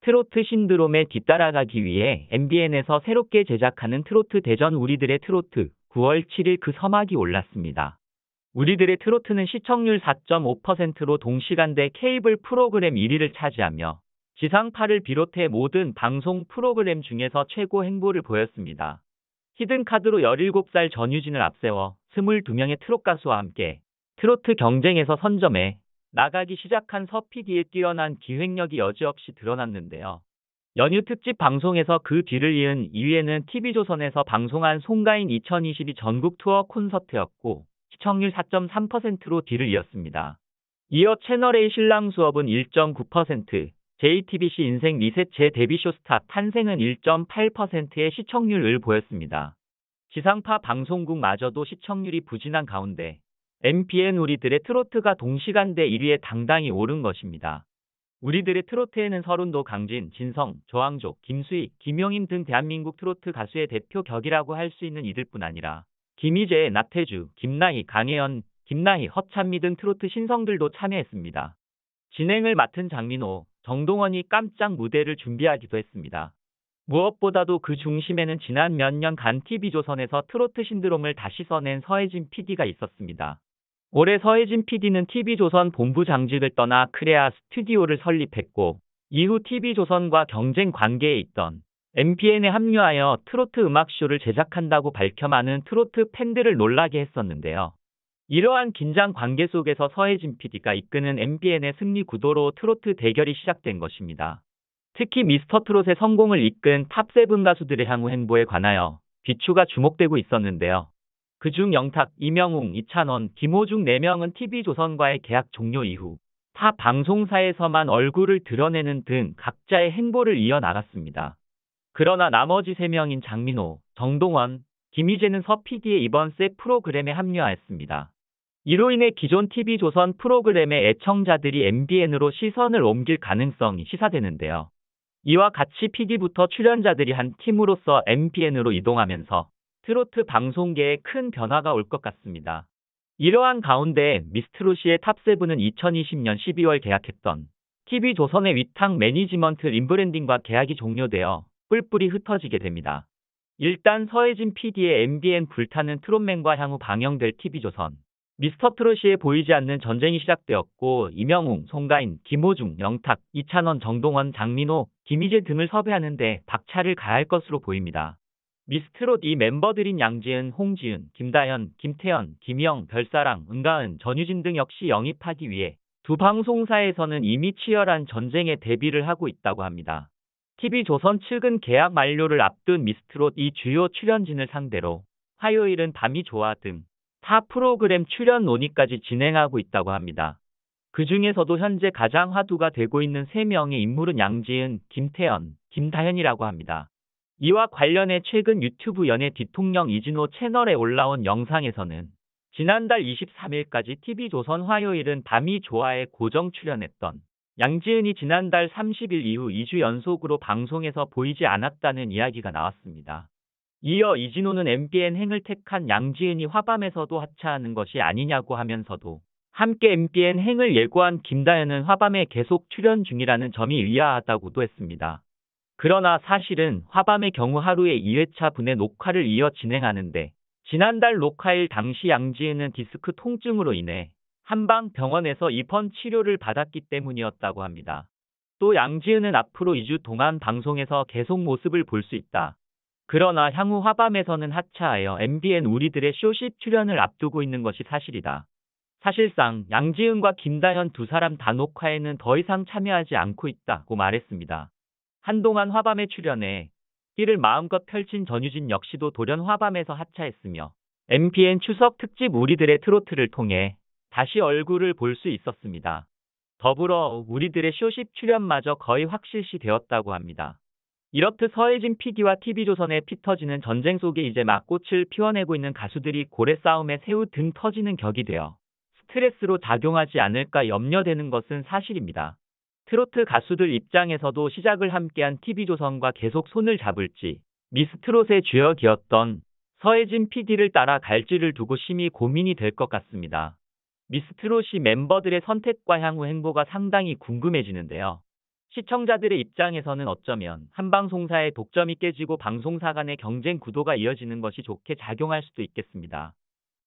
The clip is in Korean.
트로트 신드롬에 뒤따라가기 위해 MBN에서 새롭게 제작하는 트로트 대전 우리들의 트로트 9월 7일 그 서막이 올랐습니다. 우리들의 트로트는 시청률 4.5%로 동시간대 케이블 프로그램 1위를 차지하며 지상파를 비롯해 모든 방송 프로그램 중에서 최고 행보를 보였습니다. 히든카드로 17살 전유진을 앞세워 22명의 트롯 가수와 함께 트로트 경쟁에서 선점해 나가기 시작한 서PD의 뛰어난 기획력이 여지없이 드러났는데요. 연휴 특집 방송에서 그 뒤를 이은 2위에는 TV조선에서 방송한 송가인 2022 전국 투어 콘서트였고 시청률 4.3%로 뒤를 이었습니다. 이어 채널A 신랑 수업은 1.9%, JTBC 인생 리셋 제 데뷔쇼 스타 탄생은 1.8%의 시청률을 보였습니다. 지상파 방송국마저도 시청률이 부진한 가운데 MBN 우리들의 트로트가 동시간대 1위에 당당히 오른 것입니다. 우리들의 트로트에는 서른도, 강진, 진성, 조항조, 김수희, 김용임 등 대한민국 트로트 가수의 대표 격이라고 할 수 있는 이들뿐 아니라 김희재, 나태주, 김나희, 강혜연, 김나희, 허찬미 등 트로트 신성들도 참여했습니다. 진행을 맡은 장민호, 정동원이 깜짝 무대를 준비하기도 했습니다. 무엇보다도 그 중심에는 지난 몇 년간 TV조선에서 트로트 신드롬을 다시 써낸 서혜진 PD가 있었습니다. 올해 서혜진 PD는 TV조선 본부장직을 떠나 크레아 스튜디오를 설립했고 이후 TV조선과 경쟁 관계에 있던 MBN에 합류하여 트로트 음악쇼를 제작한다고 밝혀 많은 트로트 팬들을 놀라게 했었는데요. 이러한 긴장 관계 속에서 서혜진 PD가 이끄는 MBN의 승리 구도로 트로트 대결이 시작된 것입니다. 특히 미스터트롯의 성공을 이끈 탑7 가수들의 향후 행보에 관하여 귀추가 주목되고 있었는데요. 그중 영탁, 이명웅, 이찬원, 김호중 4명은 TV조선과의 계약 종료 이후 타 방송사에서만 얼굴을 드러내는 등 각자의 행보를 이어나갔습니다. 그러나 나머지 3명인 장민호, 정동원, 김희재는 서PD의 이번 새 프로그램에 합류하였습니다. 이로 인해 기존 TV조선 프로그램의 애청자들이 MBN으로 시선을 옮길 가능성이 시사되는데요. 이와 같이 PD부터 출연자들이 한 팀으로서 MBN으로 이동하면서 트로트 방송계에 큰 변화가 올 것 같습니다. 이러한 가운데 미스트롯의 탑7은 2020년 12월 계약했던 TV조선의 위탁 매니지먼트 리브랜딩과 계약이 종료되어 뿔뿔이 흩어지게 됩니다. 일단 서혜진 PD의 MBN 불타는 트롯맨과 향후 방영될 TV조선 미스터트롯이 보이지 않는 전쟁이 시작되었고 이명웅, 송가인, 김호중, 영탁, 이찬원, 정동원, 장민호, 김희재 등을 섭외하는데 박차를 가할 것으로 보입니다. 미스트롯 이 멤버들인 양지은, 홍지은, 김다현, 김태현, 김영, 별사랑, 은가은, 전유진 등 역시 영입하기 위해 두 방송사에서는 이미 치열한 전쟁에 대비를 하고 있다고 합니다. TV조선 측은 계약 만료를 앞둔 미스트롯 이 주요 출연진을 상대로 화요일은 밤이 좋아 등 타 프로그램 출연 논의까지 진행하고 있다고 합니다. 그 중에서도 현재 가장 화두가 되고 있는 3명의 인물은 양지은, 김태현, 김다현이라고 합니다. 이와 관련해 최근 유튜브 연예 뒤통령 이진호 채널에 올라온 영상에서는 지난달 23일까지 TV조선 화요일은 밤이 좋아에 고정 출연했던 양지은이 지난달 30일 이후 2주 연속으로 방송에서 보이지 않았다는 이야기가 나왔습니다. 이어 이진호는 MBN 행을 택한 양지은이 화밤에서도 하차하는 것이 아니냐고 하면서도 함께 MBN 행을 예고한 김다현은 화밤에 계속 출연 중이라는 점이 의아하다고도 했습니다. 그러나 사실은 화밤의 경우 하루에 2회차 분의 녹화를 이어 진행하는데 지난달 녹화일 당시 양지은은 디스크 통증으로 인해 한방병원에서 입원 치료를 받았기 때문이었다고 합니다. 또 양지은은 앞으로 2주 동안 방송에서 계속 모습을 볼 수 있다. 그러나 향후 화밤에서는 하차하여 MBN 우리들의 쇼십 출연을 앞두고 있는 것이 사실이다. 사실상 양지은과 김다현 두 사람 다 녹화에는 더 이상 참여하지 않고 있다고 말했습니다. 한동안 화밤에 출연해 끼를 마음껏 펼친 전유진 역시도 돌연 화밤에서 하차했으며 MBN 추석 특집 우리들의 트로트를 통해 다시 얼굴을 볼 수 있었습니다. 더불어 우리들의 쇼십 출연마저 거의 확실시 되었다고 합니다. 이렇듯 서혜진 PD와 TV조선의 피 터지는 전쟁 속에 이제 막 꽃을 피워내고 있는 가수들이 고래 싸움에 새우 등 터지는 격이 되어 스트레스로 작용하지 않을까 염려되는 것은 사실입니다. 트로트 가수들 입장에서도 시작을 함께한 TV조선과 계속 손을 잡을지 미스트롯의 주역이었던 서혜진 PD를 따라 갈지를 두고 심히 고민이 될 것 같습니다. 미스트롯이 멤버들의 선택과 향후 행보가 상당히 궁금해지는데요. 시청자들의 입장에서는 어쩌면 한 방송사의 독점이 깨지고 방송사 간의 경쟁 구도가 이어지는 것이 좋게 작용할 수도 있겠습니다.